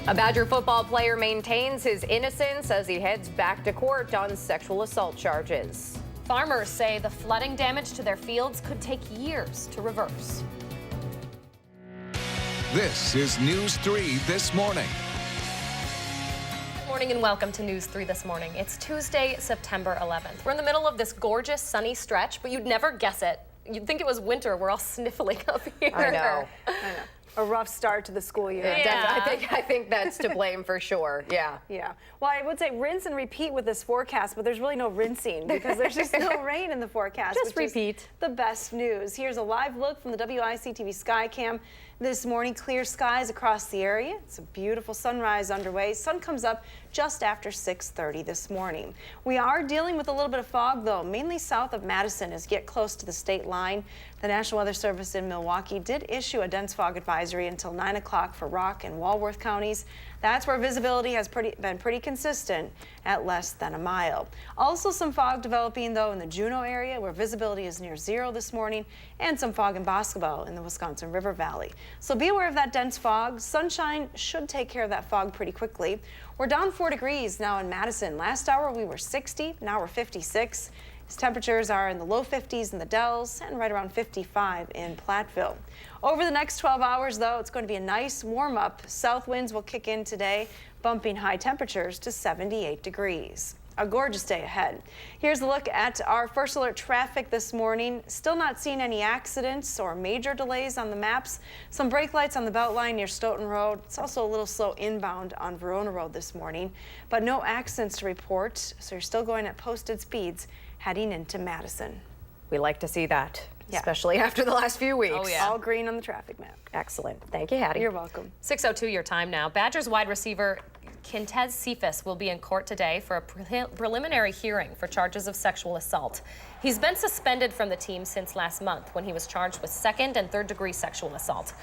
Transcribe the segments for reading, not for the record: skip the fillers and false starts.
A Badger football player maintains his innocence as he heads back to court on sexual assault charges. Farmers say the flooding damage to their fields could take years to reverse. This is News 3 This Morning. Good morning and welcome to News 3 This Morning. It's Tuesday, September 11th. We're in the middle of this gorgeous sunny stretch, but you'd never guess it. You'd think it was winter. We're all sniffling up here. I know. A rough start to the school year. Yeah. I think that's to blame for sure. Yeah. Yeah. Well, I would say rinse and repeat with this forecast, but there's really no rinsing because there's just no rain in the forecast. Just repeat. The best news. Here's a live look from the WISC-TV Skycam this morning. Clear skies across the area. It's a beautiful sunrise underway. Sun comes up just after 6:30 this morning. We are dealing with a little bit of fog, though, mainly south of Madison as you get close to the state line. The National Weather Service in Milwaukee did issue a dense fog advisory until 9 o'clock for Rock and Walworth counties. That's where visibility has been pretty consistent at less than a mile. Also some fog developing, though, in the Juneau area where visibility is near zero this morning, and some fog in Boscobel in the Wisconsin River Valley. So be aware of that dense fog. Sunshine should take care of that fog pretty quickly. We're down 4 degrees now in Madison. Last hour we were 60, now we're 56. Temperatures are in the low 50s in the Dells and right around 55 in Platteville. Over the next 12 hours, though, it's going to be a nice warm up. South winds will kick in today, bumping high temperatures to 78 degrees. A gorgeous day ahead. Here's a look at our first alert traffic this morning. Still not seeing any accidents or major delays on the maps. Some brake lights on the Beltline near Stoughton Road. It's also a little slow inbound on Verona Road this morning, but no accidents to report, so you're still going at posted speeds heading into Madison. We like to see that, especially after the last few weeks. Oh, yeah. All green on the traffic map. Excellent. Thank you, Hattie. You're welcome. 6:02 your time now. Badgers wide receiver Quintez Cephas will be in court today for a preliminary hearing for charges of sexual assault. He's been suspended from the team since last month when he was charged with second and third degree sexual assault.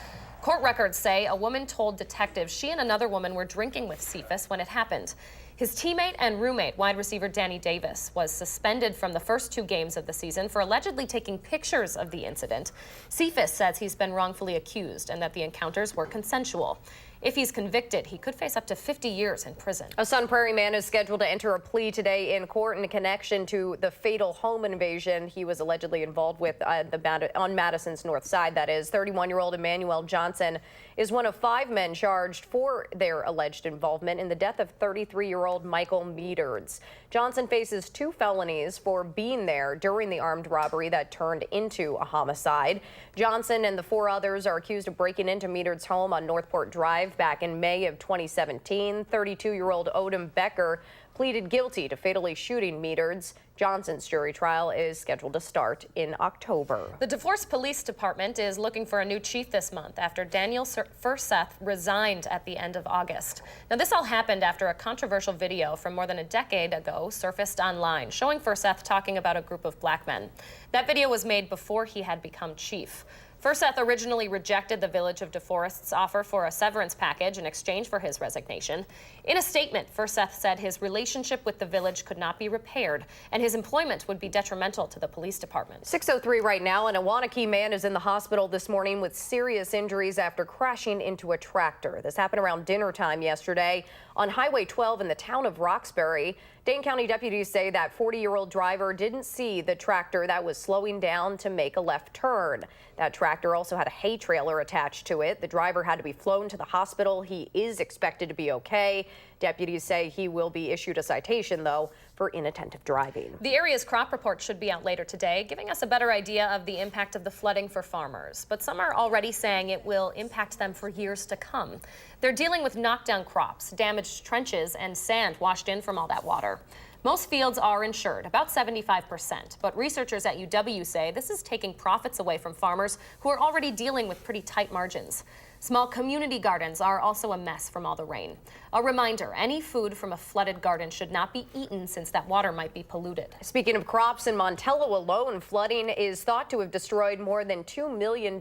Court records say a woman told detectives she and another woman were drinking with Cephas when it happened. His teammate and roommate, wide receiver Danny Davis, was suspended from the first 2 games of the season for allegedly taking pictures of the incident. Cephas says he's been wrongfully accused and that the encounters were consensual. If he's convicted, he could face up to 50 years in prison. A Sun Prairie man is scheduled to enter a plea today in court in connection to the fatal home invasion he was allegedly involved with on Madison's north side. That is, 31-year-old Emmanuel Johnson is one of 5 men charged for their alleged involvement in the death of 33-year-old Michael Meadards. Johnson faces 2 felonies for being there during the armed robbery that turned into a homicide. Johnson and the 4 others are accused of breaking into Meadards' home on Northport Drive back in May of 2017. 32-year-old Odom Becker pleaded guilty to fatally shooting Meadards. Johnson's jury trial is scheduled to start in October. The DeForest Police Department is looking for a new chief this month after Daniel Furseth resigned at the end of August. Now, this all happened after a controversial video from more than a decade ago surfaced online showing Furseth talking about a group of black men. That video was made before he had become chief. Furseth originally rejected the Village of DeForest's offer for a severance package in exchange for his resignation. In a statement, Furseth said his relationship with the village could not be repaired and his employment would be detrimental to the police department. 6:03 right now, and a Wanakee man is in the hospital this morning with serious injuries after crashing into a tractor. This happened around dinner time yesterday on Highway 12 in the town of Roxbury. Dane County deputies say that 40-year-old driver didn't see the tractor that was slowing down to make a left turn. That tractor also had a hay trailer attached to it. The driver had to be flown to the hospital. He is expected to be okay. Deputies say he will be issued a citation, though, for inattentive driving. The area's crop report should be out later today, giving us a better idea of the impact of the flooding for farmers. But some are already saying it will impact them for years to come. They're dealing with knockdown crops, damaged trenches, and sand washed in from all that water. Most fields are insured, about 75%, but researchers at UW say this is taking profits away from farmers who are already dealing with pretty tight margins. Small community gardens are also a mess from all the rain. A reminder, any food from a flooded garden should not be eaten since that water might be polluted. Speaking of crops, in Montello alone, flooding is thought to have destroyed more than $2 million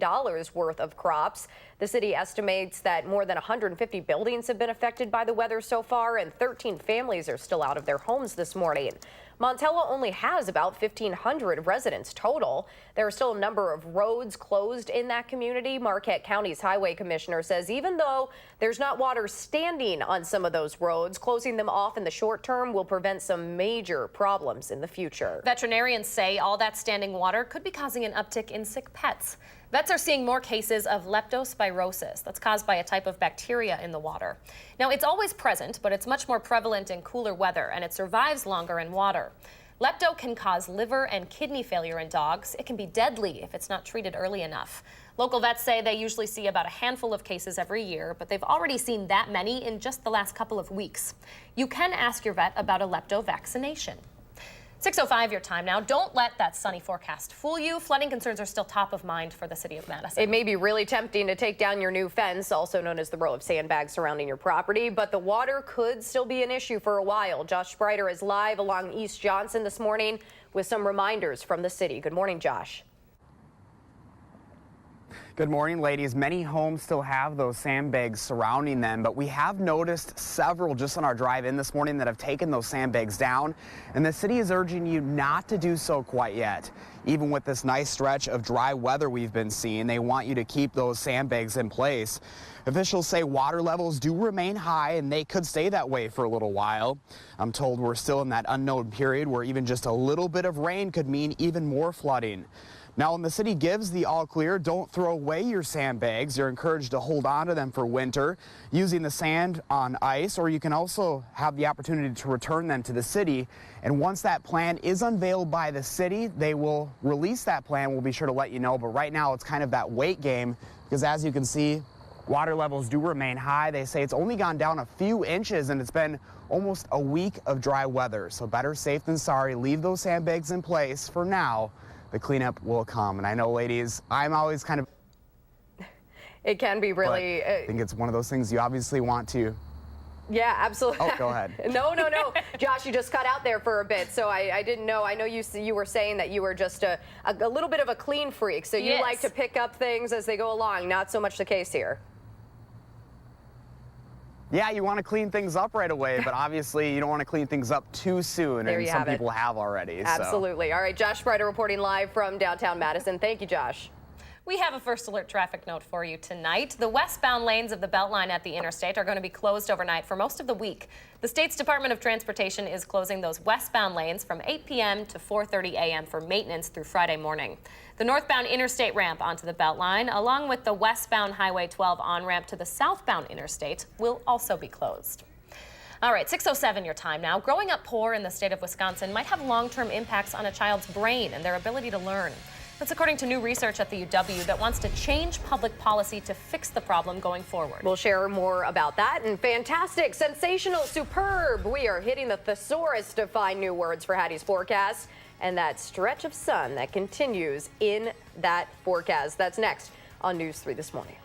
worth of crops. The city estimates that more than 150 buildings have been affected by the weather so far, and 13 families are still out of their homes this morning. Montello only has about 1,500 residents total. There are still a number of roads closed in that community. Marquette County's highway commissioner says even though there's not water standing on some of those roads, closing them off in the short term will prevent some major problems in the future. Veterinarians say all that standing water could be causing an uptick in sick pets. Vets are seeing more cases of leptospirosis that's caused by a type of bacteria in the water. Now, it's always present, but it's much more prevalent in cooler weather, and it survives longer in water. Lepto can cause liver and kidney failure in dogs. It can be deadly if it's not treated early enough. Local vets say they usually see about a handful of cases every year, but they've already seen that many in just the last couple of weeks. You can ask your vet about a lepto vaccination. 6:05 your time now. Don't let that sunny forecast fool you. Flooding concerns are still top of mind for the city of Madison. It may be really tempting to take down your new fence, also known as the row of sandbags surrounding your property, but the water could still be an issue for a while. Josh Sprider is live along East Johnson this morning with some reminders from the city. Good morning, Josh. Good morning, ladies. Many homes still have those sandbags surrounding them, but we have noticed several just on our drive in this morning that have taken those sandbags down, and the city is urging you not to do so quite yet. Even with this nice stretch of dry weather we've been seeing, they want you to keep those sandbags in place. Officials say water levels do remain high, and they could stay that way for a little while. I'm told we're still in that unknown period where even just a little bit of rain could mean even more flooding. Now, when the city gives the all clear, don't throw away your sandbags. You're encouraged to hold on to them for winter using the sand on ice, or you can also have the opportunity to return them to the city. And once that plan is unveiled by the city, they will release that plan. We'll be sure to let you know. But right now, it's kind of that wait game because, as you can see, water levels do remain high. They say it's only gone down a few inches, and it's been almost a week of dry weather. So better safe than sorry. Leave those sandbags in place for now. The cleanup will come. And I know, ladies, I'm always kind of... It can be really... I think it's one of those things you obviously want to... Yeah, absolutely. Oh, go ahead. No. Josh, you just cut out there for a bit, so I didn't know. I know you were saying that you were just a little bit of a clean freak, so you Yes. like to pick up things as they go along. Not so much the case here. Yeah, you want to clean things up right away, but obviously you don't want to clean things up too soon, There and you some have it. people have already. Absolutely. All right, Josh Sprider reporting live from downtown Madison. Thank you, Josh. We have a first alert traffic note for you tonight. The westbound lanes of the Beltline at the interstate are going to be closed overnight for most of the week. The state's Department of Transportation is closing those westbound lanes from 8 p.m. to 4:30 a.m. for maintenance through Friday morning. The northbound interstate ramp onto the Beltline, along with the westbound Highway 12 on-ramp to the southbound interstate, will also be closed. All right, 6:07 your time now. Growing up poor in the state of Wisconsin might have long-term impacts on a child's brain and their ability to learn. That's according to new research at the UW that wants to change public policy to fix the problem going forward. We'll share more about that. And fantastic, sensational, superb. We are hitting the thesaurus to find new words for Hattie's forecast and that stretch of sun that continues in that forecast. That's next on News 3 This Morning.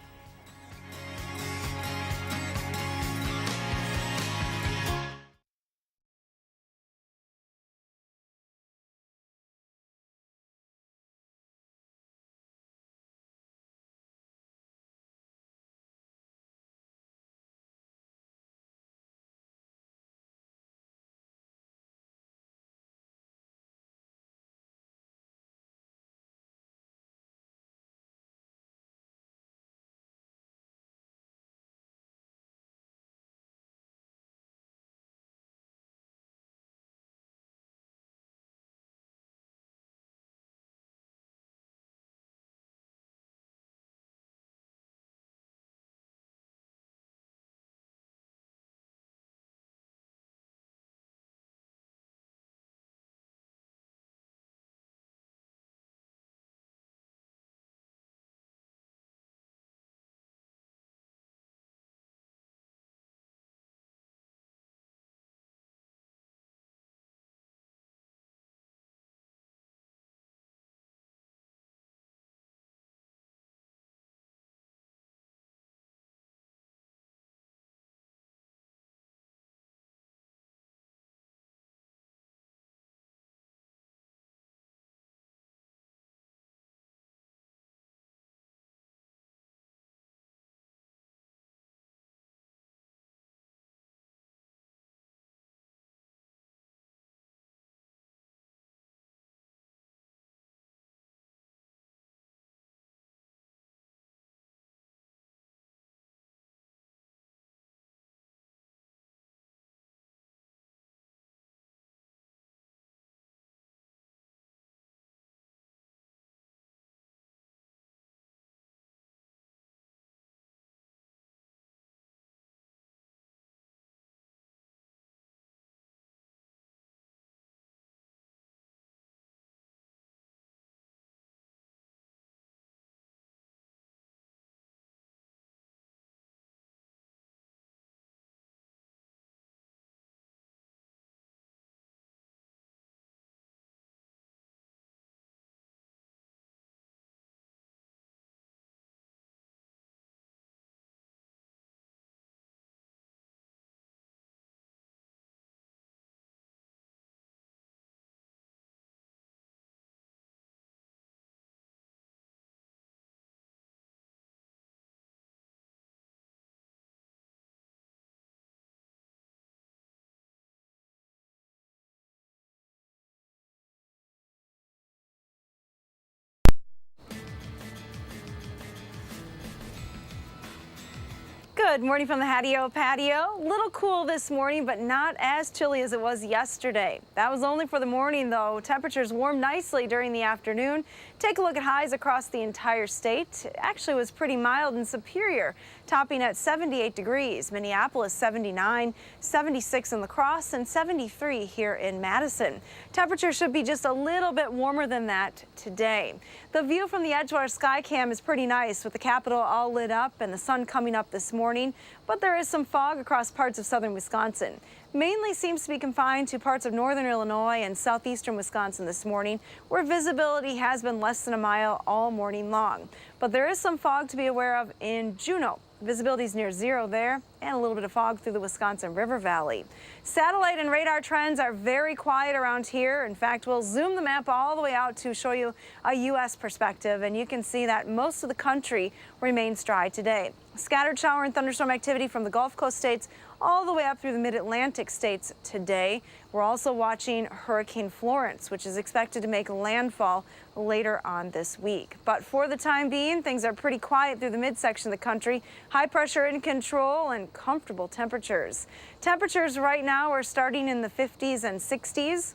Good morning from the patio. Little cool this morning, but not as chilly as it was yesterday. That was only for the morning, though. Temperatures warmed nicely during the afternoon. Take a look at highs across the entire state. It actually was pretty mild in Superior, topping at 78 degrees. Minneapolis 79, 76 in La Crosse, and 73 here in Madison. Temperatures should be just a little bit warmer than that today. The view from the Edgewater Skycam is pretty nice, with the Capitol all lit up and the sun coming up this morning, but there is some fog across parts of southern Wisconsin. Mainly seems to be confined to parts of northern Illinois and southeastern Wisconsin this morning, where visibility has been less than a mile all morning long. But there is some fog to be aware of in Juneau. Visibility is near zero there, and a little bit of fog through the Wisconsin River Valley. Satellite and radar trends are very quiet around here. In fact, we'll zoom the map all the way out to show you a U.S. perspective, and you can see that most of the country remains dry today. Scattered shower and thunderstorm activity from the Gulf Coast states all the way up through the mid-Atlantic states today. We're also watching Hurricane Florence, which is expected to make landfall later on this week. But for the time being, things are pretty quiet through the midsection of the country. High pressure in control and comfortable temperatures. Temperatures right now are starting in the 50s and 60s.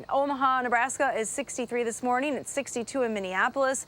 Omaha, Nebraska is 63 this morning. It's 62 in Minneapolis.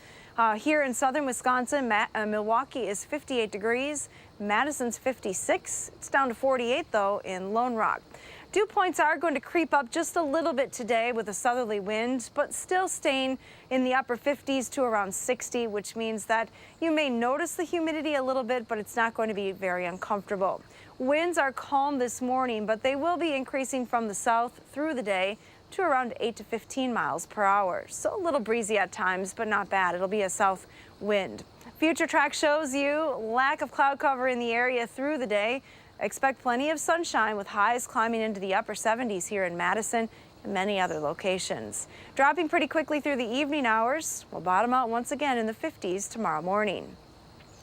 Here in southern Wisconsin, Milwaukee is 58 degrees. Madison's 56. It's down to 48, though, in Lone Rock. Dew points are going to creep up just a little bit today with a southerly wind, but still staying in the upper 50s to around 60, which means that you may notice the humidity a little bit, but it's not going to be very uncomfortable. Winds are calm this morning, but they will be increasing from the south through the day to around 8 to 15 miles per hour. So a little breezy at times, but not bad. It'll be a south wind. Future track shows you lack of cloud cover in the area through the day. Expect plenty of sunshine with highs climbing into the upper 70s here in Madison and many other locations. Dropping pretty quickly through the evening hours. We'll bottom out once again in the 50s tomorrow morning.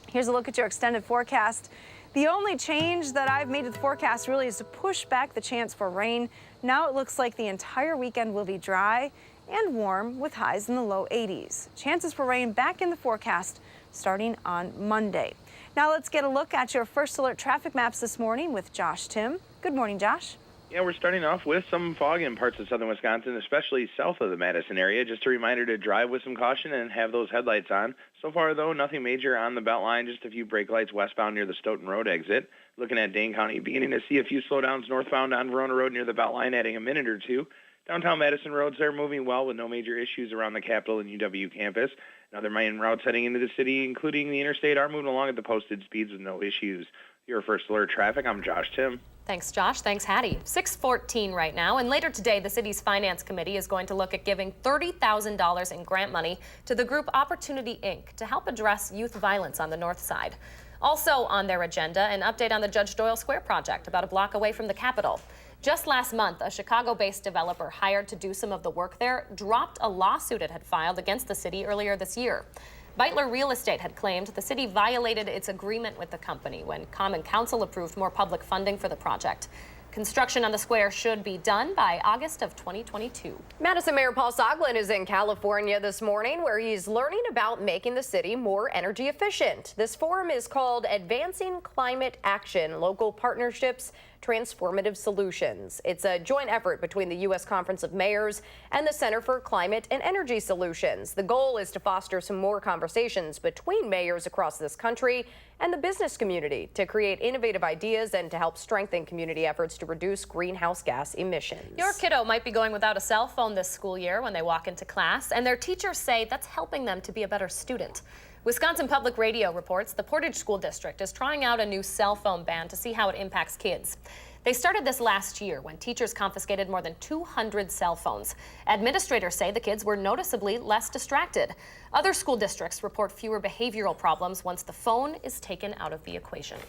Here's a look at your extended forecast. The only change that I've made to the forecast really is to push back the chance for rain. Now it looks like the entire weekend will be dry and warm with highs in the low 80s. Chances for rain back in the forecast starting on Monday. Now let's get a look at your first alert traffic maps this morning with Josh Tim. Good morning, Josh. Yeah, we're starting off with some fog in parts of southern Wisconsin, especially south of the Madison area. Just a reminder to drive with some caution and have those headlights on. So far, though, nothing major on the Beltline, just a few brake lights westbound near the Stoughton Road exit. Looking at Dane County, beginning to see a few slowdowns northbound on Verona Road near the Beltline, adding a minute or two. Downtown Madison roads are moving well with no major issues around the Capitol and UW campus. And other main routes heading into the city, including the interstate, are moving along at the posted speeds with no issues. Your first alert traffic, I'm Josh Tim. Thanks, Josh. Thanks, Hattie. 6:14 right now, and later today, the city's finance committee is going to look at giving $30,000 in grant money to the group Opportunity Inc. to help address youth violence on the north side. Also on their agenda, an update on the Judge Doyle Square project, about a block away from the Capitol. Just last month, a Chicago-based developer hired to do some of the work there dropped a lawsuit it had filed against the city earlier this year. Beitler Real Estate had claimed the city violated its agreement with the company when Common Council approved more public funding for the project. Construction on the square should be done by August of 2022. Madison Mayor Paul Soglin is in California this morning, where he's learning about making the city more energy efficient. This forum is called Advancing Climate Action, Local Partnerships, Transformative Solutions. It's a joint effort between the U.S. Conference of Mayors and the Center for Climate and Energy Solutions. The goal is to foster some more conversations between mayors across this country and the business community to create innovative ideas and to help strengthen community efforts to reduce greenhouse gas emissions. Your kiddo might be going without a cell phone this school year when they walk into class, and their teachers say that's helping them to be a better student. Wisconsin Public Radio reports the Portage School District is trying out a new cell phone ban to see how it impacts kids. They started this last year when teachers confiscated more than 200 cell phones. Administrators say the kids were noticeably less distracted. Other school districts report fewer behavioral problems once the phone is taken out of the equation.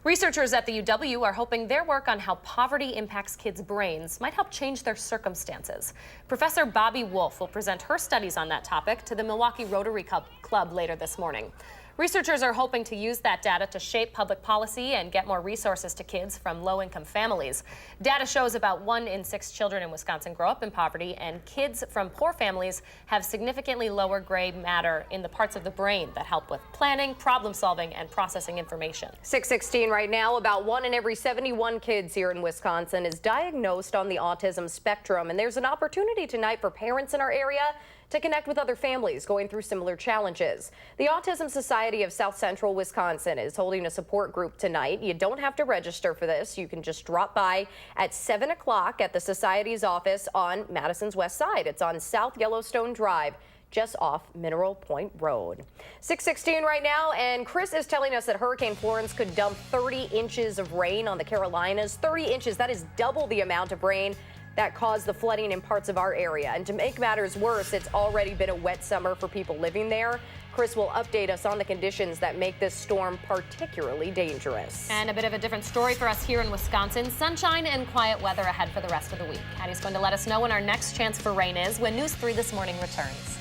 Researchers at the UW are hoping their work on how poverty impacts kids' brains might help change their circumstances. Professor Bobby Wolf will present her studies on that topic to the Milwaukee Rotary Club later this morning. Researchers are hoping to use that data to shape public policy and get more resources to kids from low-income families. Data shows about 1 in 6 children in Wisconsin grow up in poverty, and kids from poor families have significantly lower gray matter in the parts of the brain that help with planning, problem solving, and processing information. 6:16 right now. About 1 in every 71 kids here in Wisconsin is diagnosed on the autism spectrum, and there's an opportunity tonight for parents in our area to connect with other families going through similar challenges. The Autism Society of South Central Wisconsin is holding a support group tonight. You don't have to register for this. You can just drop by at 7 o'clock at the Society's office on Madison's west side. It's on South Yellowstone Drive, just off Mineral Point Road. 6:16 right now, and Chris is telling us that Hurricane Florence could dump 30 inches of rain on the Carolinas. 30 inches, that is double the amount of rain that caused the flooding in parts of our area. And to make matters worse, it's already been a wet summer for people living there. Chris will update us on the conditions that make this storm particularly dangerous. And a bit of a different story for us here in Wisconsin. Sunshine and quiet weather ahead for the rest of the week. Hattie's going to let us know when our next chance for rain is when News 3 This Morning returns.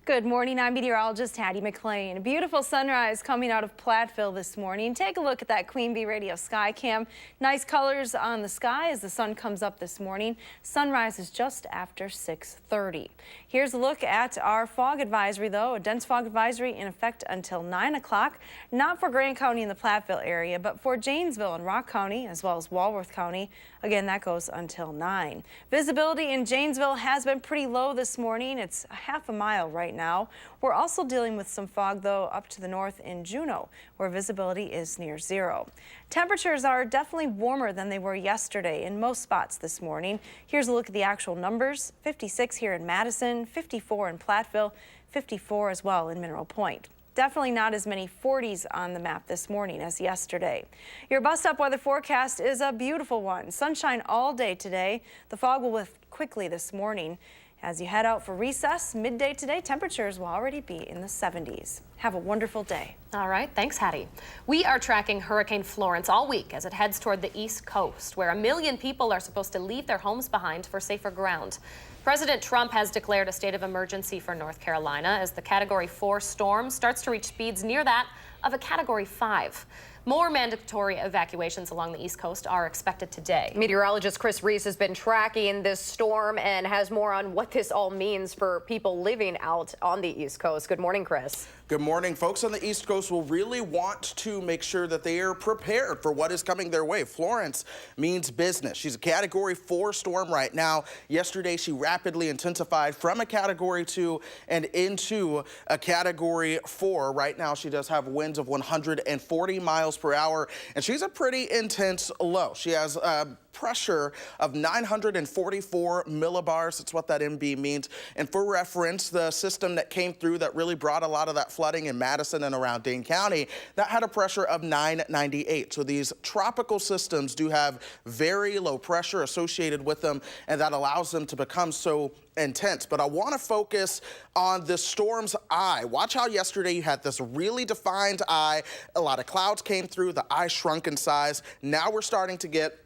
Good morning, I'm meteorologist Hattie McLean. A beautiful sunrise coming out of Platteville this morning. Take a look at that Queen Bee Radio sky cam. Nice colors on the sky as the sun comes up this morning. Sunrise is just after 6:30. Here's a look at our fog advisory, though. A dense fog advisory in effect until 9 o'clock. Not for Grant County and the Platteville area, but for Janesville and Rock County, as well as Walworth County. Again, that goes until 9. Visibility in Janesville has been pretty low this morning. It's a half a mile right now. now. We're also dealing with some fog, though, up to the north in Juneau, where visibility is near zero. Temperatures are definitely warmer than they were yesterday in most spots this morning. Here's a look at the actual numbers. 56 here in Madison, 54 in Platteville, 54 as well in Mineral Point. Definitely not as many 40s on the map this morning as yesterday. Your bus stop weather forecast is a beautiful one. Sunshine all day today. The fog will lift quickly this morning. As you head out for recess, midday today, temperatures will already be in the 70s. Have a wonderful day. All right, thanks, Hattie. We are tracking Hurricane Florence all week as it heads toward the East Coast, where 1 million people are supposed to leave their homes behind for safer ground. President Trump has declared a state of emergency for North Carolina as the Category 4 storm starts to reach speeds near that of a Category 5. More mandatory evacuations along the East Coast are expected today. Meteorologist Chris Reese has been tracking this storm and has more on what this all means for people living out on the East Coast. Good morning, Chris. Good morning. Folks on the East Coast will really want to make sure that they are prepared for what is coming their way. Florence means business. She's a Category 4 storm right now. Yesterday, she rapidly intensified from a Category 2 and into a Category 4. Right now, she does have winds of 140 miles per hour, and she's a pretty intense low. She has pressure of 944 millibars. That's what that MB means. And for reference, the system that came through that really brought a lot of that flooding in Madison and around Dane County, that had a pressure of 998. So these tropical systems do have very low pressure associated with them, and that allows them to become so intense. But I want to focus on the storm's eye. Watch how yesterday you had this really defined eye. A lot of clouds came through. The eye shrunk in size. Now we're starting to get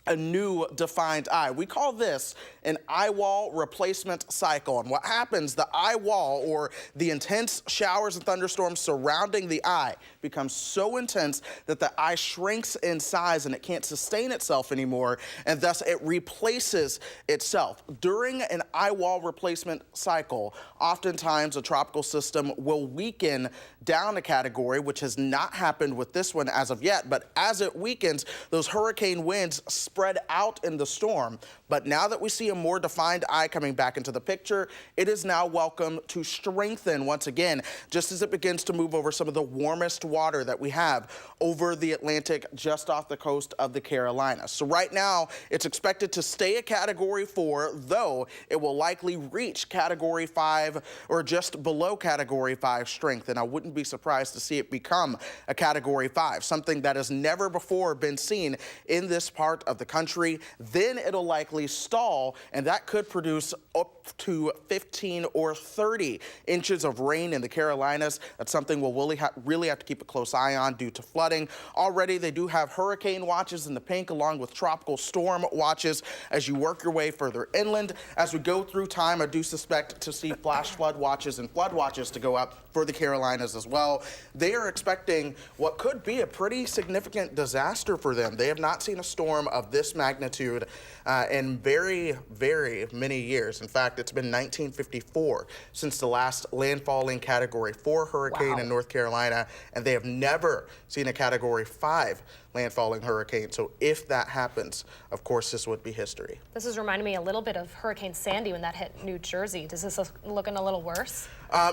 a new defined eye. We call this an eye wall replacement cycle. And what happens, the eye wall, or the intense showers and thunderstorms surrounding the eye, becomes so intense that the eye shrinks in size and it can't sustain itself anymore, and thus it replaces itself. During an eye wall replacement cycle, oftentimes a tropical system will weaken down a category, which has not happened with this one as of yet, but as it weakens, those hurricane winds spread out in the storm. But now that we see a more defined eye coming back into the picture, it is now welcome to strengthen once again, just as it begins to move over some of the warmest water that we have over the Atlantic just off the coast of the Carolinas. So right now, it's expected to stay a Category 4, though it will likely reach Category 5 or just below Category 5 strength. And I wouldn't be surprised to see it become a Category 5, something that has never before been seen in this part of the country. Then it'll likely stall, and that could produce up to 15 or 30 inches of rain in the Carolinas. That's something we'll really have to keep a close eye on due to flooding. Already, they do have hurricane watches in the pink along with tropical storm watches as you work your way further inland. As we go through time, I do suspect to see flash flood watches and flood watches to go up for the Carolinas as well. They are expecting what could be a pretty significant disaster for them. They have not seen a storm of this magnitude in very, very many years. In fact, it's been 1954 since the last landfalling Category 4 hurricane in North Carolina, and they have never seen a Category 5 landfalling hurricane. So if that happens, of course, this would be history. This is reminding me a little bit of Hurricane Sandy when that hit New Jersey. Does this looking a little worse?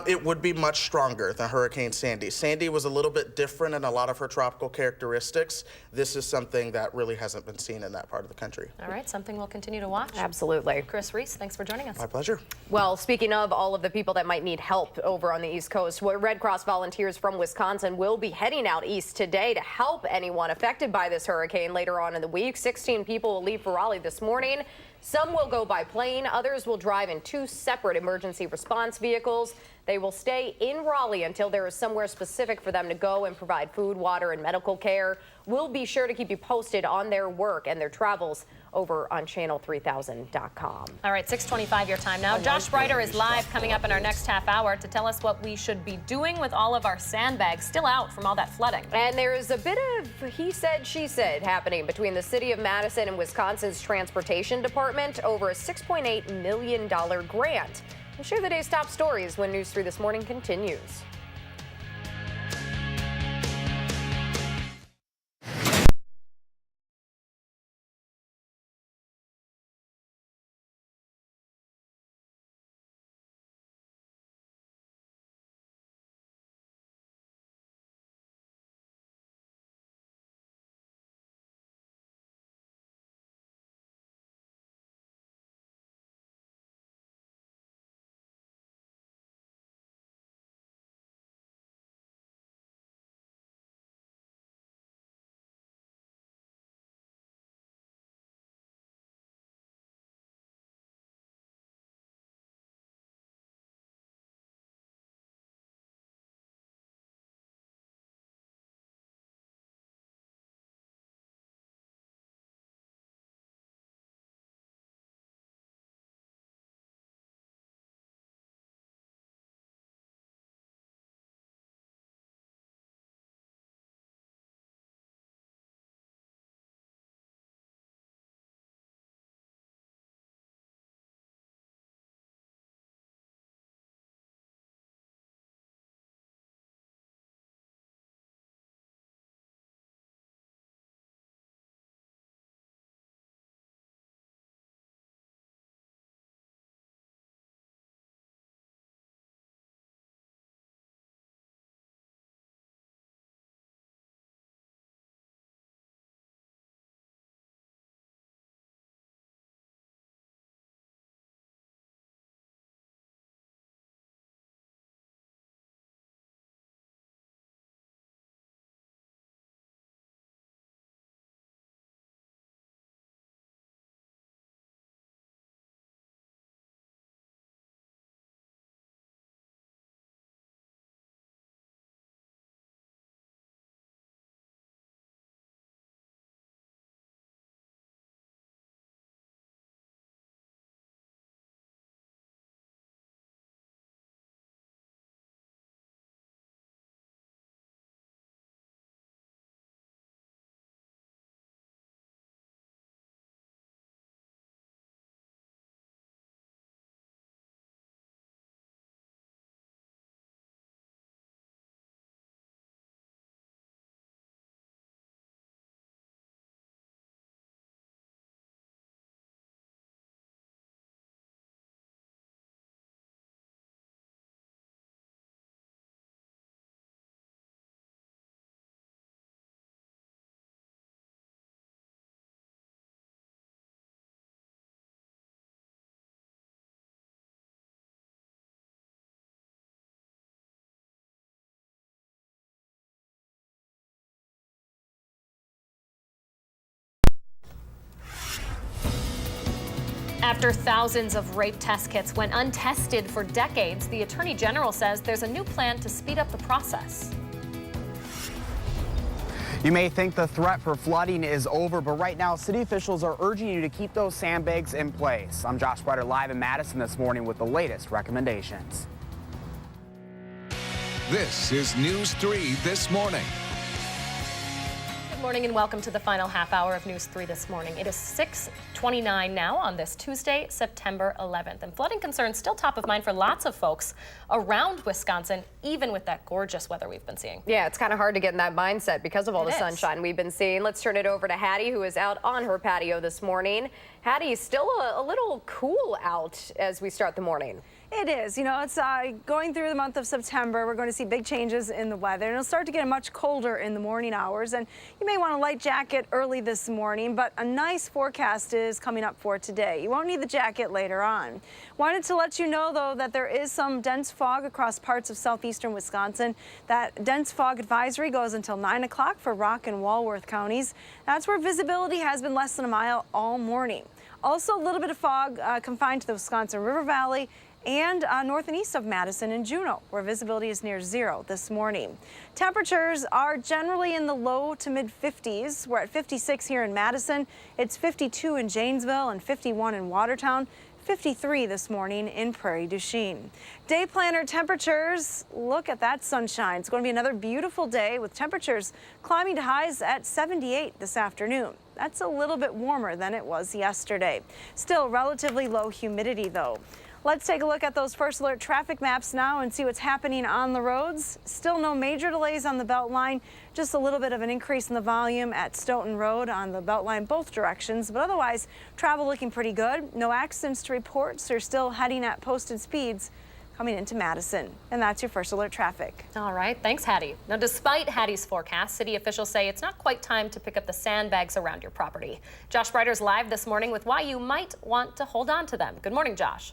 It would be much stronger than Hurricane Sandy. Sandy was a little bit different in a lot of her tropical characteristics. This is something that really hasn't been seen in that part of the country. All right, something we'll continue to watch. Absolutely. Chris Reese, thanks for joining us. My pleasure. Well, speaking of all of the people that might need help over on the East Coast, Red Cross volunteers from Wisconsin will be heading out east today to help anyone affected by this hurricane later on in the week. 16 people will leave for Raleigh this morning. Some will go by plane. Others will drive in 2 separate emergency response vehicles. They will stay in Raleigh until there is somewhere specific for them to go and provide food, water, and medical care. We'll be sure to keep you posted on their work and their travels over on channel3000.com. All right, 6:25 your time now. Josh Breiter is live coming up in our next half hour to tell us what we should be doing with all of our sandbags still out from all that flooding. And there is a bit of he said, she said happening between the city of Madison and Wisconsin's transportation department over a $6.8 million grant. We'll share the day's top stories when News 3 This Morning continues. After thousands of rape test kits went untested for decades, the Attorney General says there's a new plan to speed up the process. You may think the threat for flooding is over, but right now city officials are urging you to keep those sandbags in place. I'm Josh Spreiter live in Madison this morning with the latest recommendations. This is News 3 This Morning. Good morning and welcome to the final half hour of News 3 this morning. It is 6:29 now on this Tuesday, September 11th. And flooding concerns still top of mind for lots of folks around Wisconsin, even with that gorgeous weather we've been seeing. Yeah, it's kind of hard to get in that mindset because of all the sunshine we've been seeing. Let's turn it over to Hattie, who is out on her patio this morning. Hattie, still a little cool out as we start the morning. It is. You know, it's going through the month of September. We're going to see big changes in the weather, and it'll start to get much colder in the morning hours. And you may want a light jacket early this morning, but a nice forecast is coming up for today. You won't need the jacket later on. Wanted to let you know, though, that there is some dense fog across parts of southeastern Wisconsin. That dense fog advisory goes until 9 o'clock for Rock and Walworth counties. That's where visibility has been less than a mile all morning. Also, a little bit of fog confined to the Wisconsin River Valley and north and east of Madison and Juneau, where visibility is near zero this morning. Temperatures are generally in the low to mid 50s. We're at 56 here in Madison. It's 52 in Janesville and 51 in Watertown. 53 this morning in Prairie du Chien. Day planner temperatures, look at that sunshine. It's going to be another beautiful day with temperatures climbing to highs at 78 this afternoon. That's a little bit warmer than it was yesterday. Still relatively low humidity though. Let's take a look at those first alert traffic maps now and see what's happening on the roads. Still no major delays on the Beltline, just a little bit of an increase in the volume at Stoughton Road on the Beltline both directions, but otherwise travel looking pretty good. No accidents to report, so you're still heading at posted speeds coming into Madison. And that's your first alert traffic. All right, thanks, Hattie. Now, despite Hattie's forecast, city officials say it's not quite time to pick up the sandbags around your property. Josh Spreiter's live this morning with why you might want to hold on to them. Good morning, Josh.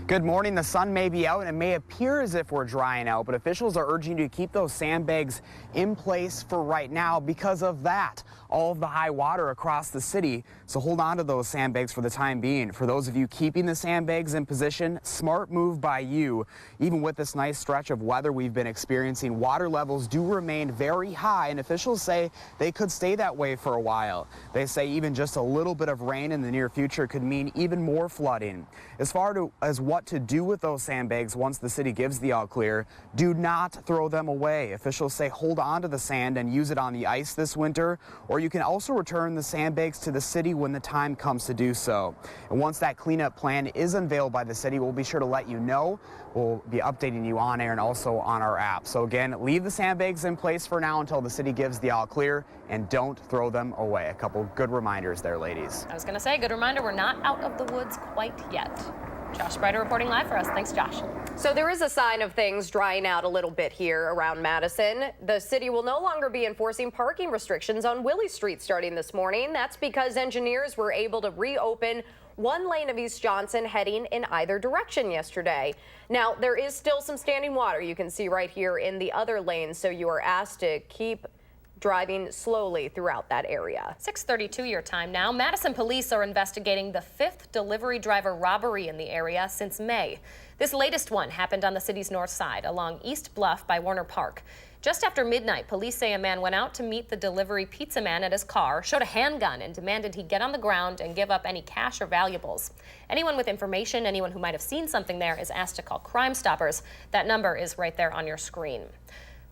Good morning. The sun may be out and it may appear as if we're drying out, but officials are urging you to keep those sandbags in place for right now because of that. All of the high water across the city. So hold on to those sandbags for the time being. For those of you keeping the sandbags in position, smart move by you. Even with this nice stretch of weather we've been experiencing, water levels do remain very high, and officials say they could stay that way for a while. They say even just a little bit of rain in the near future could mean even more flooding. As far as what to do with those sandbags once the city gives the all clear, do not throw them away. Officials say hold on to the sand and use it on the ice this winter, or you can also return the sandbags to the city when the time comes to do so. And once that cleanup plan is unveiled by the city, we'll be sure to let you know. We'll be updating you on air and also on our app. So again, leave the sandbags in place for now until the city gives the all clear, and don't throw them away. A couple good reminders there, ladies. I was going to say, good reminder, we're not out of the woods quite yet. Josh Spreiter reporting live for us. Thanks, Josh. So there is a sign of things drying out a little bit here around Madison. The city will no longer be enforcing parking restrictions on Willie Street starting this morning. That's because engineers were able to reopen one lane of East Johnson heading in either direction yesterday. Now, there is still some standing water you can see right here in the other lane, so you are asked to keep driving slowly throughout that area. 6:32 your time now. Madison police are investigating the 5th delivery driver robbery in the area since May. This latest one happened on the city's north side along East Bluff by Warner Park. Just after midnight, police say a man went out to meet the delivery pizza man at his car, showed a handgun, and demanded he get on the ground and give up any cash or valuables. Anyone with information, anyone who might have seen something there, is asked to call Crime Stoppers. That number is right there on your screen.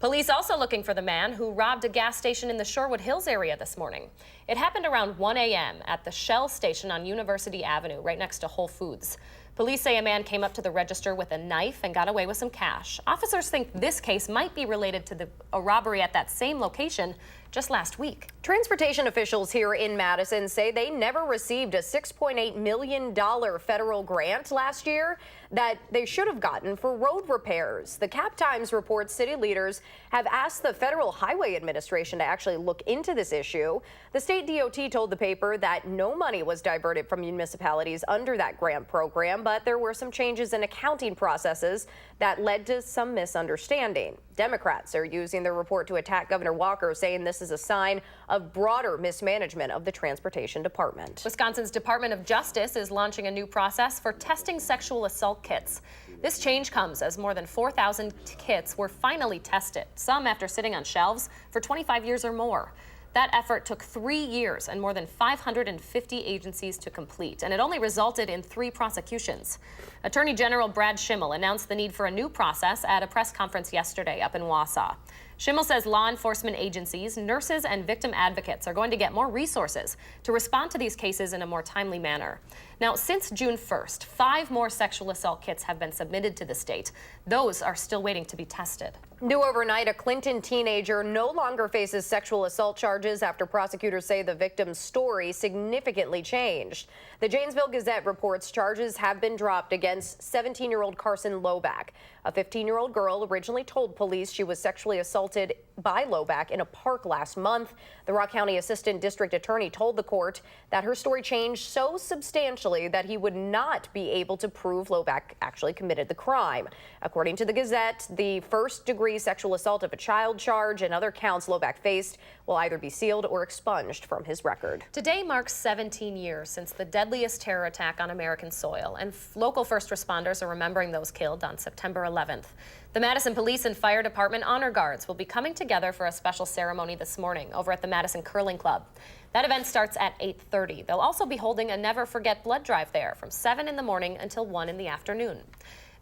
Police also looking for the man who robbed a gas station in the Shorewood Hills area this morning. It happened around 1 a.m. at the Shell station on University Avenue, right next to Whole Foods. Police say a man came up to the register with a knife and got away with some cash. Officers think this case might be related to a robbery at that same location just last week. Transportation officials here in Madison say they never received a $6.8 million federal grant last year that they should have gotten for road repairs. The Cap Times reports city leaders have asked the Federal Highway Administration to actually look into this issue. The state DOT told the paper that no money was diverted from municipalities under that grant program, program, but there were some changes in accounting processes that led to some misunderstanding. Democrats are using the report to attack Governor Walker, saying this is a sign of broader mismanagement of the Transportation Department. Wisconsin's Department of Justice is launching a new process for testing sexual assault kits. This change comes as more than 4,000 kits were finally tested, some after sitting on shelves for 25 years or more. That effort took 3 years and more than 550 agencies to complete, and it only resulted in 3 prosecutions. Attorney General Brad Schimmel announced the need for a new process at a press conference yesterday up in Wausau. Schimmel says law enforcement agencies, nurses, and victim advocates are going to get more resources to respond to these cases in a more timely manner. Now, since June 1st, 5 more sexual assault kits have been submitted to the state. Those are still waiting to be tested. New overnight, a Clinton teenager no longer faces sexual assault charges after prosecutors say the victim's story significantly changed. The Janesville Gazette reports charges have been dropped against 17-year-old Carson Loback. A 15-year-old girl originally told police she was sexually assaulted by Loback in a park last month. The Rock County Assistant District Attorney told the court that her story changed so substantially that he would not be able to prove Loback actually committed the crime. According to the Gazette, the first-degree sexual assault of a child charge and other counts Loback faced will either be sealed or expunged from his record. Today marks 17 years since the deadliest terror attack on American soil, and local first responders are remembering those killed on September 11th. The Madison Police and Fire Department Honor Guards will be coming together for a special ceremony this morning over at the Madison Curling Club. That event starts at 8:30. They'll also be holding a Never Forget blood drive there from 7 in the morning until 1 in the afternoon.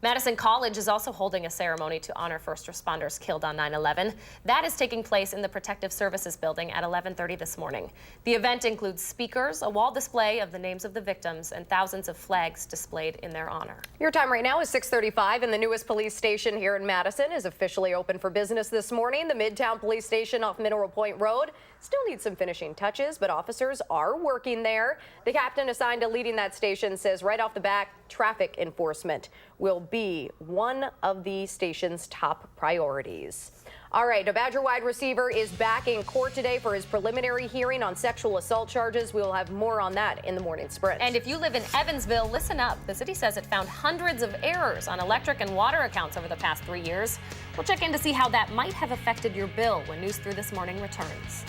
Madison College is also holding a ceremony to honor first responders killed on 9/11. That is taking place in the Protective Services building at 11:30 this morning. The event includes speakers, a wall display of the names of the victims, and thousands of flags displayed in their honor. Your time right now is 6:35, and the newest police station here in Madison is officially open for business this morning. The Midtown Police Station off Mineral Point Road still needs some finishing touches, but officers are working there. The captain assigned to leading that station says right off the bat, traffic enforcement will be one of the station's top priorities. All right, a Badger wide receiver is back in court today for his preliminary hearing on sexual assault charges. We will have more on that in the morning sprint. And if you live in Evansville, listen up. The city says it found hundreds of errors on electric and water accounts over the past 3 years. We'll check in to see how that might have affected your bill when News 3 This Morning returns.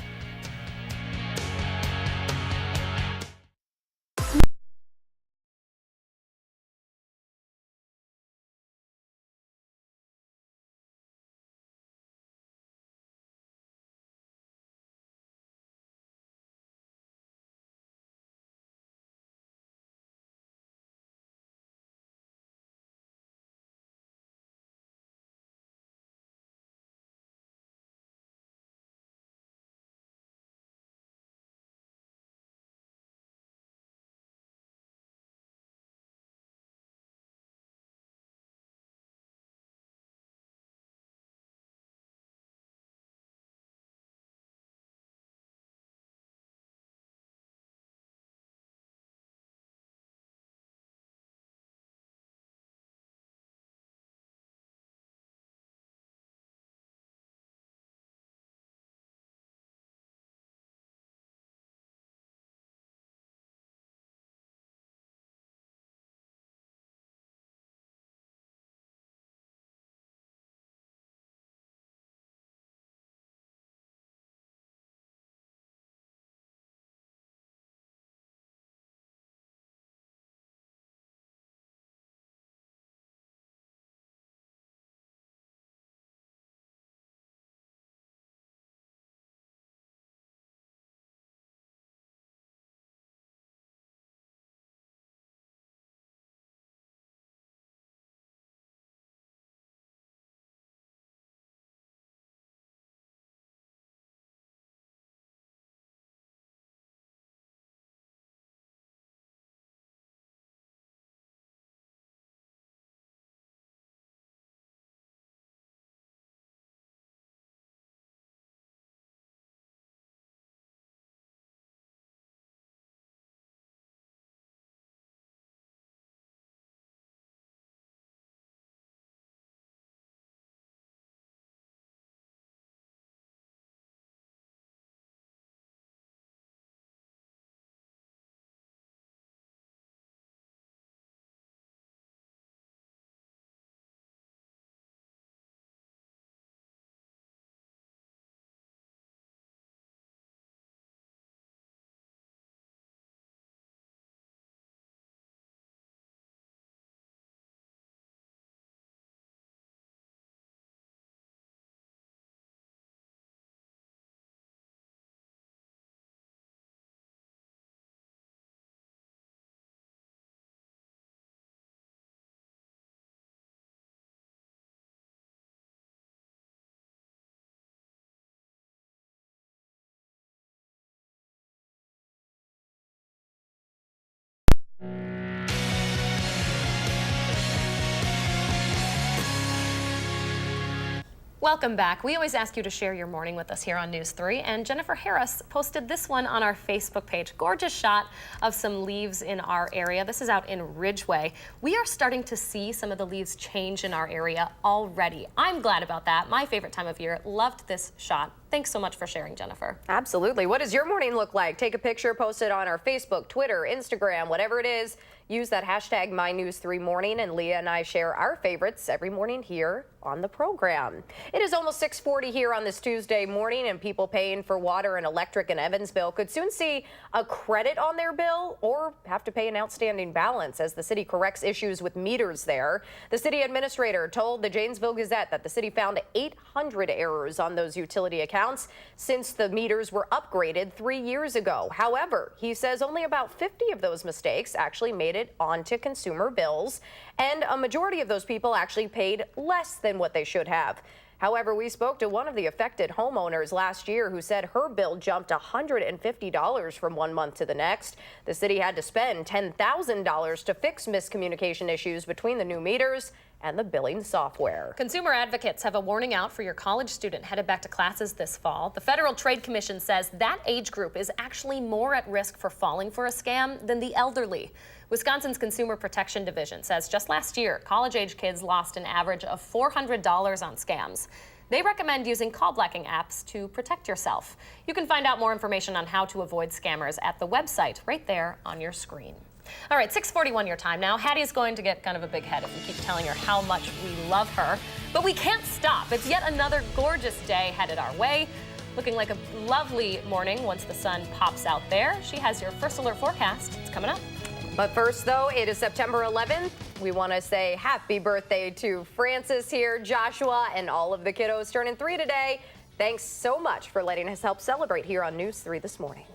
Welcome back. We always ask you to share your morning with us here on News 3, and Jennifer Harris posted this one on our Facebook page. Gorgeous shot of some leaves in our area. This is out in Ridgeway. We are starting to see some of the leaves change in our area already. I'm glad about that. My favorite time of year. Loved this shot. Thanks so much for sharing, Jennifer. Absolutely. What does your morning look like? Take a picture, post it on our Facebook, Twitter, Instagram, whatever it is. Use that hashtag MyNews3Morning, and Leah and I share our favorites every morning here on the program. It is almost 6:40 here on this Tuesday morning, and people paying for water and electric in Evansville could soon see a credit on their bill or have to pay an outstanding balance as the city corrects issues with meters there. The city administrator told the Janesville Gazette that the city found 800 errors on those utility accounts since the meters were upgraded 3 years ago. However, he says only about 50 of those mistakes actually made it onto consumer bills, and a majority of those people actually paid less than what they should have. However, we spoke to one of the affected homeowners last year who said her bill jumped $150 from one month to the next. The city had to spend $10,000 to fix miscommunication issues between the new meters and the billing software. Consumer advocates have a warning out for your college student headed back to classes this fall. The Federal Trade Commission says that age group is actually more at risk for falling for a scam than the elderly. Wisconsin's Consumer Protection Division says just last year, college-age kids lost an average of $400 on scams. They recommend using call blocking apps to protect yourself. You can find out more information on how to avoid scammers at the website right there on your screen. All right, 6:41 your time now. Hattie's going to get kind of a big head if we keep telling her how much we love her. But we can't stop. It's yet another gorgeous day headed our way. Looking like a lovely morning once the sun pops out there. She has your first alert forecast. It's coming up. But first, though, it is September 11th. We want to say happy birthday to Francis here, Joshua, and all of the kiddos turning 3 today. Thanks so much for letting us help celebrate here on News 3 this morning.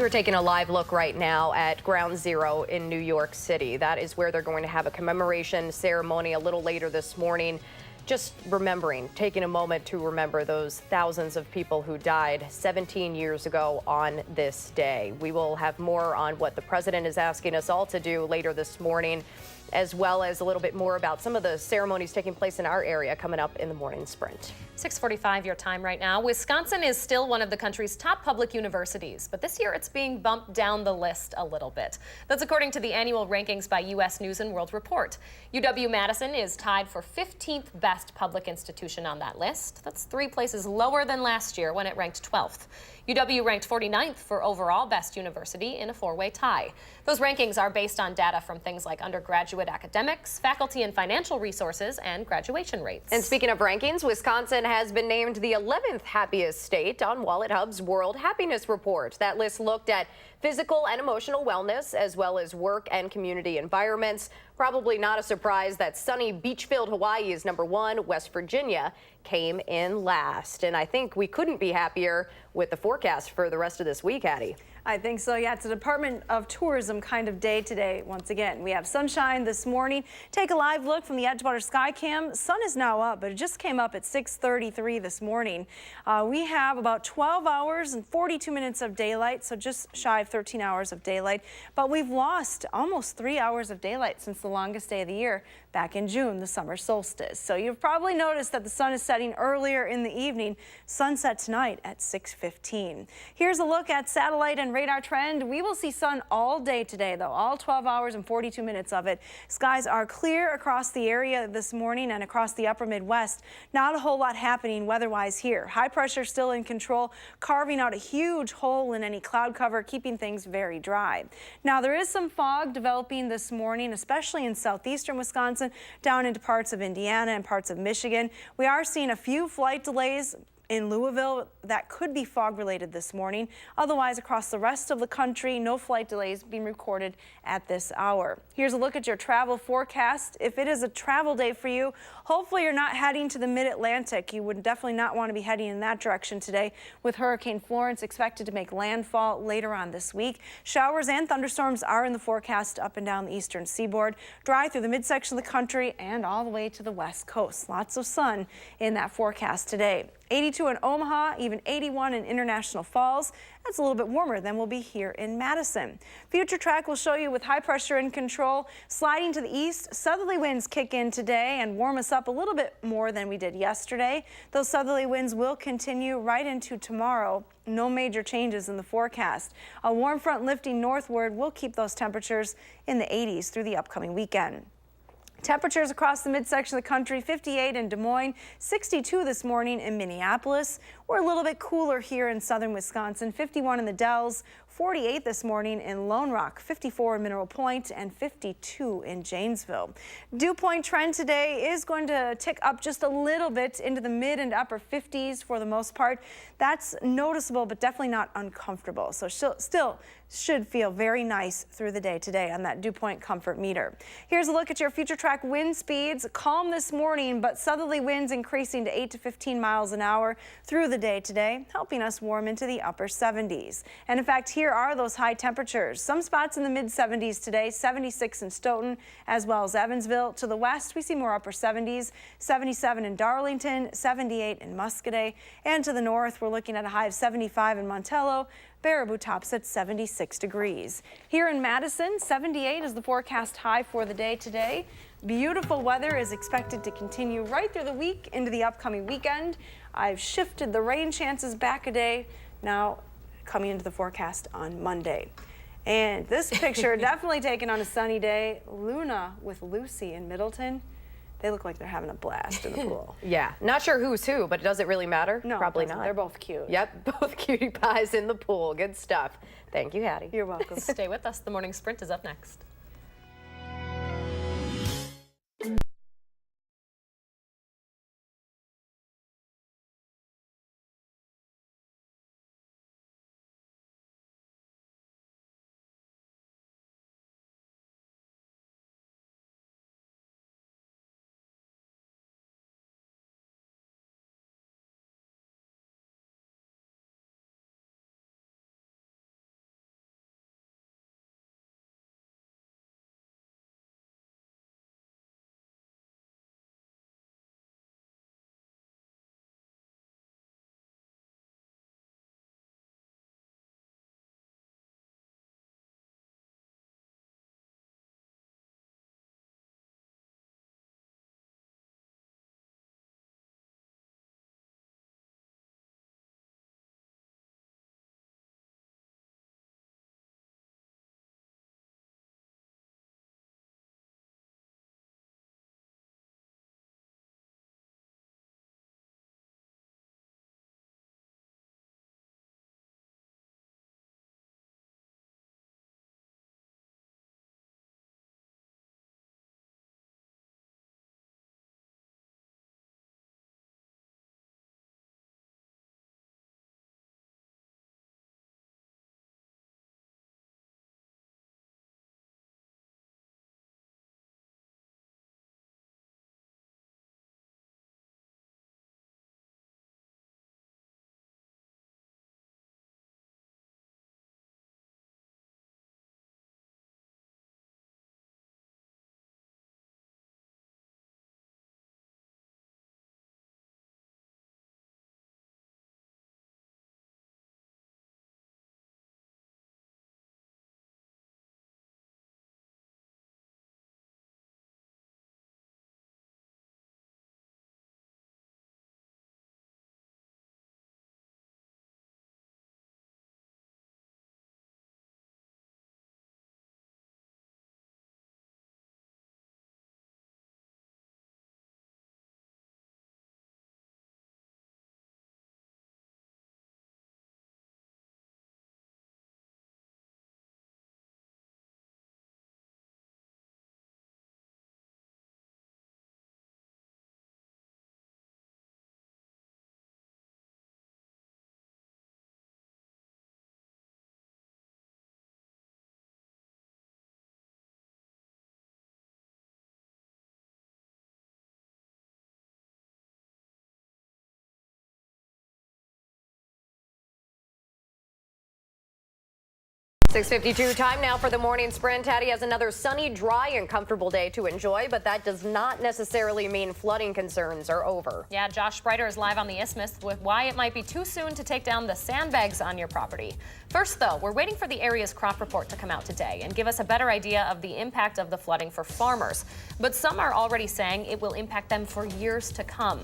You're taking a live look right now at Ground Zero in New York City. That is where they're going to have a commemoration ceremony a little later this morning. Just taking a moment to remember those thousands of people who died 17 years ago on this day. We will have more on what the president is asking us all to do later this morning, as well as a little bit more about some of the ceremonies taking place in our area coming up in the morning sprint. 6:45 your time right now. Wisconsin is still one of the country's top public universities, but this year it's being bumped down the list a little bit. That's according to the annual rankings by U.S. News and World Report. UW-Madison is tied for 15th best public institution on that list. That's 3 places lower than last year when it ranked 12th. UW ranked 49th for overall best university in a 4-way tie. Those rankings are based on data from things like undergraduate academics, faculty and financial resources, and graduation rates. And speaking of rankings, Wisconsin has been named the 11th happiest state on WalletHub's World Happiness Report. That list looked at physical and emotional wellness, as well as work and community environments. Probably not a surprise that sunny beach-filled Hawaii is number 1. West Virginia came in last. And I think we couldn't be happier with the forecast for the rest of this week, Hattie. I think so. Yeah, it's a Department of Tourism kind of day today. Once again, we have sunshine this morning. Take a live look from the Edgewater Skycam. Sun is now up, but it just came up at 6:33 this morning. We have about 12 hours and 42 minutes of daylight, so just shy of 13 hours of daylight. But we've lost almost 3 hours of daylight since the longest day of the year back in June, the summer solstice. So you've probably noticed that the sun is setting earlier in the evening. Sunset tonight at 6:15. Here's a look at satellite and radar trend. We will see sun all day today, though, all 12 hours and 42 minutes of it. Skies are clear across the area this morning and across the upper Midwest. Not a whole lot happening weather-wise here. High pressure still in control, carving out a huge hole in any cloud cover, keeping things very dry. Now, there is some fog developing this morning, especially in southeastern Wisconsin, down into parts of Indiana and parts of Michigan. We are seeing a few flight delays in Louisville that could be fog related this morning. Otherwise, across the rest of the country, no flight delays being recorded at this hour. Here's a look at your travel forecast. If it is a travel day for you, hopefully you're not heading to the mid-Atlantic. You would definitely not want to be heading in that direction today, with Hurricane Florence expected to make landfall later on this week. Showers and thunderstorms are in the forecast up and down the eastern seaboard, dry through the midsection of the country and all the way to the west coast. Lots of sun in that forecast today. 82 in Omaha, even 81 in International Falls. That's a little bit warmer than we'll be here in Madison. Future track will show you with high pressure in control, sliding to the east. Southerly winds kick in today and warm us up a little bit more than we did yesterday. Those southerly winds will continue right into tomorrow. No major changes in the forecast. A warm front lifting northward will keep those temperatures in the 80s through the upcoming weekend. Temperatures across the midsection of the country, 58 in Des Moines, 62 this morning in Minneapolis. We're a little bit cooler here in southern Wisconsin, 51 in the Dells, 48 this morning in Lone Rock, 54 in Mineral Point, and 52 in Janesville. Dew point trend today is going to tick up just a little bit into the mid and upper 50s for the most part. That's noticeable, but definitely not uncomfortable. So still should feel very nice through the day today on that dew point comfort meter. Here's a look at your future track wind speeds. Calm this morning, but southerly winds increasing to 8 to 15 miles an hour through the day today, helping us warm into the upper 70s. And in fact, here are those high temperatures. Some spots in the mid 70s today, 76 in Stoughton, as well as Evansville. To the west, we see more upper 70s, 77 in Darlington, 78 in Muscoda. And to the north, we're looking at a high of 75 in Montello. Baraboo tops at 76 degrees. Here in Madison, 78 is the forecast high for the day today. Beautiful weather is expected to continue right through the week into the upcoming weekend. I've shifted the rain chances back a day, now coming into the forecast on Monday. And this picture definitely taken on a sunny day. Luna with Lucy in Middleton. They look like they're having a blast in the pool. Yeah, not sure who's who, but does it really matter? No, probably not. They're both cute. Yep, both cutie pies in the pool. Good stuff. Thank you, Hattie. You're welcome. Stay with us. The morning sprint is up next. 6:52 time now for the morning sprint. Hattie has another sunny, dry, and comfortable day to enjoy, but that does not necessarily mean flooding concerns are over. Yeah, Josh Spreiter is live on the Isthmus with why it might be too soon to take down the sandbags on your property. First, though, we're waiting for the area's crop report to come out today and give us a better idea of the impact of the flooding for farmers. But some are already saying it will impact them for years to come.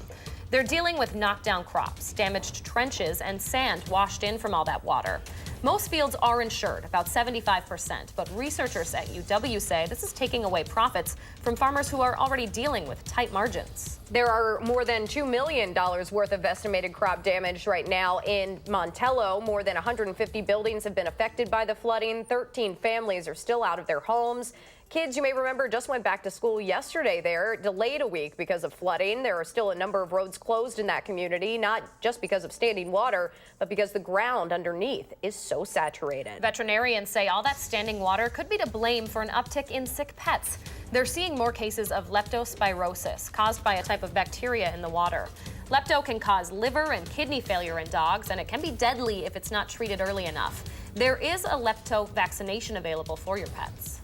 They're dealing with knocked down crops, damaged trenches, and sand washed in from all that water. Most fields are insured, about 75%, but researchers at UW say this is taking away profits from farmers who are already dealing with tight margins. There are more than $2 million worth of estimated crop damage right now in Montello. More than 150 buildings have been affected by the flooding. 13 families are still out of their homes. Kids, you may remember, just went back to school yesterday there, delayed a week because of flooding. There are still a number of roads closed in that community, not just because of standing water, but because the ground underneath is so saturated. Veterinarians say all that standing water could be to blame for an uptick in sick pets. They're seeing more cases of leptospirosis caused by a type of bacteria in the water. Lepto can cause liver and kidney failure in dogs, and it can be deadly if it's not treated early enough. There is a lepto vaccination available for your pets.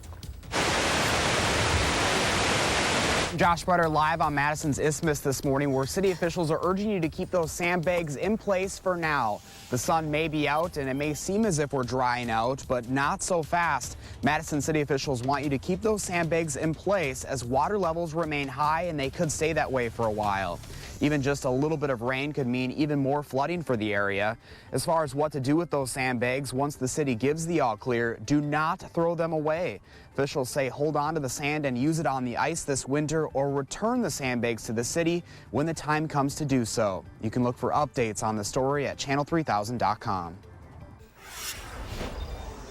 Josh Spreiter live on Madison's Isthmus this morning, where city officials are urging you to keep those sandbags in place for now. The sun may be out and it may seem as if we're drying out, but not so fast. Madison city officials want you to keep those sandbags in place as water levels remain high, and they could stay that way for a while. Even just a little bit of rain could mean even more flooding for the area. As far as what to do with those sandbags, once the city gives the all clear, do not throw them away. Officials say hold on to the sand and use it on the ice this winter, or return the sandbags to the city when the time comes to do so. You can look for updates on the story at channel3000.com.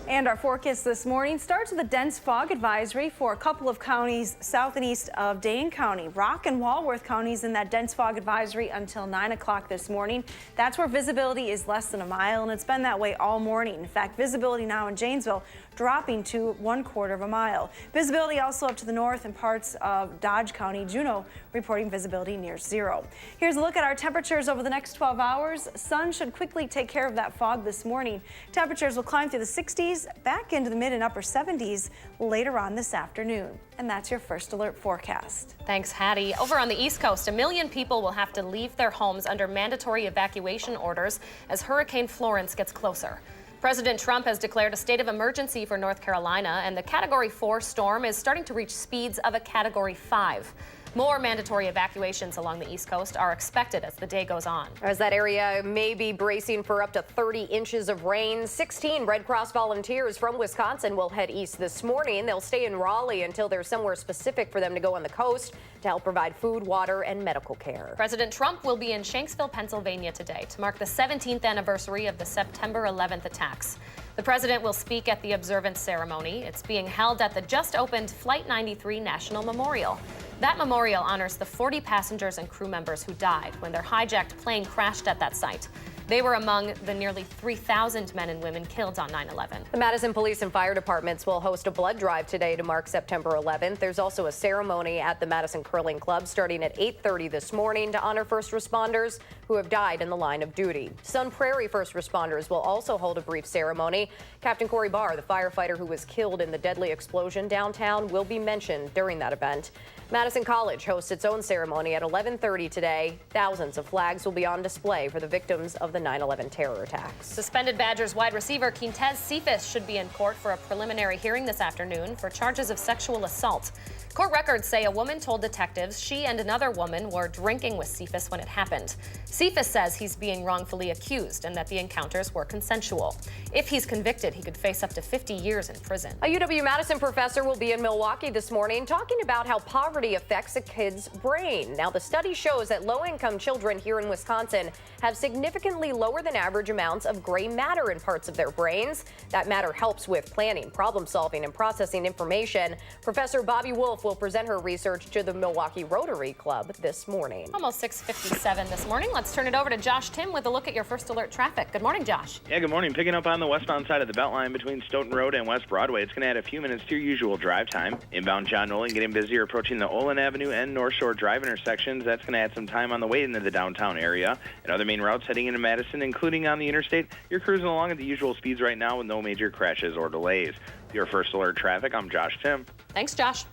And our forecast this morning starts with a dense fog advisory for a couple of counties south and east of Dane County. Rock and Walworth counties in that dense fog advisory until 9 o'clock this morning. That's where visibility is less than a mile, and it's been that way all morning. In fact, visibility now in Janesville dropping to 1/4 of a mile. Visibility also up to the north in parts of Dodge County. Juneau reporting visibility near zero. Here's a look at our temperatures over the next 12 hours. Sun should quickly take care of that fog this morning. Temperatures will climb through the 60s, back into the mid and upper 70s later on this afternoon. And that's your first alert forecast. Thanks, Hattie. Over on the East Coast, 1 million people will have to leave their homes under mandatory evacuation orders as Hurricane Florence gets closer. President Trump has declared a state of emergency for North Carolina, and the Category 4 storm is starting to reach speeds of a Category 5. More mandatory evacuations along the East Coast are expected as the day goes on. As that area may be bracing for up to 30 inches of rain. 16 Red Cross volunteers from Wisconsin will head east this morning. They'll stay in Raleigh until there's somewhere specific for them to go on the coast to help provide food, water, and medical care. President Trump will be in Shanksville, Pennsylvania today to mark the 17th anniversary of the September 11th attacks. The president will speak at the observance ceremony. It's being held at the just opened Flight 93 National Memorial. That memorial honors the 40 passengers and crew members who died when their hijacked plane crashed at that site. They were among the nearly 3,000 men and women killed on 9/11. The Madison Police and Fire Departments will host a blood drive today to mark September 11th. There's also a ceremony at the Madison Curling Club starting at 8:30 this morning to honor first responders who have died in the line of duty. Sun Prairie first responders will also hold a brief ceremony. Captain Corey Barr, the firefighter who was killed in the deadly explosion downtown, will be mentioned during that event. Madison College hosts its own ceremony at 11:30 today. Thousands of flags will be on display for the victims of the 9/11 terror attacks. Suspended Badgers wide receiver Quintez Cephas should be in court for a preliminary hearing this afternoon for charges of sexual assault. Court records say a woman told detectives she and another woman were drinking with Cephas when it happened. Cephas says he's being wrongfully accused and that the encounters were consensual. If he's convicted, he could face up to 50 years in prison. A UW-Madison professor will be in Milwaukee this morning talking about how poverty affects a kid's brain. Now, the study shows that low-income children here in Wisconsin have significantly lower than average amounts of gray matter in parts of their brains. That matter helps with planning, problem solving, and processing information. Professor Bobby Wolf will present her research to the Milwaukee Rotary Club this morning. Almost 6:57 this morning. Let's turn it over to Josh Tim with a look at your first alert traffic. Good morning, Josh. Yeah, good morning. Picking up on the westbound side of the Beltline between Stoughton Road and West Broadway. It's going to add a few minutes to your usual drive time. Inbound John Nolan getting busier approaching the Olin Avenue and North Shore Drive intersections. That's going to add some time on the way into the downtown area. And other main routes heading into Madison Madison, including on the interstate. You're cruising along at the usual speeds right now with no major crashes or delays. Your First Alert Traffic, I'm Josh Tim. Thanks, Josh.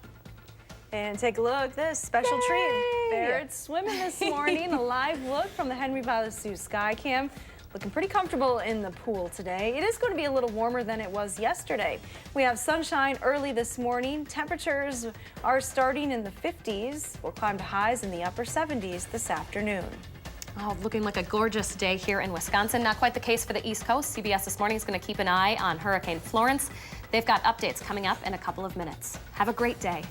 And take a look at this special treat. Barrett's swimming this morning. A live look from the Henry by the Sioux Skycam. Looking pretty comfortable in the pool today. It is going to be a little warmer than it was yesterday. We have sunshine early this morning. Temperatures are starting in the 50s. We'll climb to highs in the upper 70s this afternoon. Oh, looking like a gorgeous day here in Wisconsin. Not quite the case for the East Coast. CBS This Morning is going to keep an eye on Hurricane Florence. They've got updates coming up in a couple of minutes. Have a great day.